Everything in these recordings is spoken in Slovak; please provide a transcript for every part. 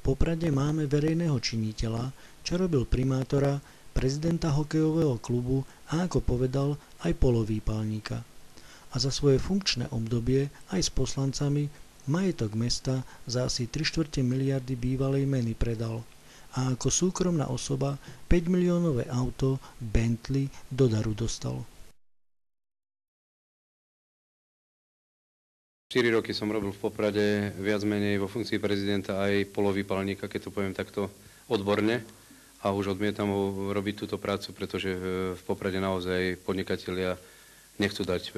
Poprade máme verejného činiteľa, čo robil primátora, prezidenta hokejového klubu a ako povedal aj polovýpalníka. A za svoje funkčné obdobie aj s poslancami majetok mesta za asi 3/4 miliardy bývalej meny predal. A ako súkromná osoba 5-miliónové auto Bentley do daru dostal. 4 roky som robil v Poprade viac menej vo funkcii prezidenta aj polovýpalníka, keď to poviem takto odborne. A už odmietam robiť túto prácu, pretože v Poprade naozaj podnikatelia nechcú dať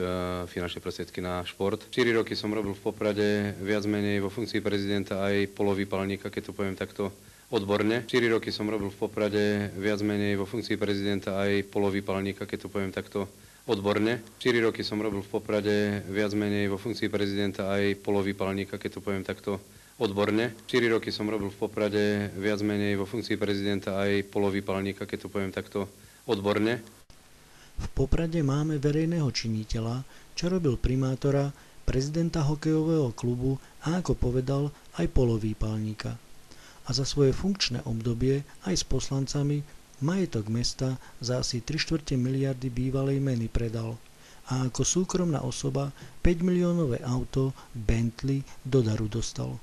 finančné prostriedky na šport. 4 roky som robil v Poprade viac menej vo funkcii prezidenta aj polovýpalníka, keď to poviem takto odborne. 4 roky som robil v Poprade viac menej vo funkcii prezidenta aj polovýpalníka, keď to poviem takto odborne. 4 roky som robil v Poprade viac menej vo funkcii prezidenta aj polovýpalníka, keď to poviem takto odborne. 4 roky som robil v Poprade viac menej vo funkcii prezidenta aj polovýpalníka, keď to poviem takto odborne. V Poprade máme verejného činiteľa, čo robil primátora, prezidenta hokejového klubu a ako povedal aj polovýpalníka. A za svoje funkčné obdobie aj s poslancami majetok mesta za asi 3/4 miliardy bývalej meny predal. A ako súkromná osoba 5-miliónové auto Bentley do daru dostal.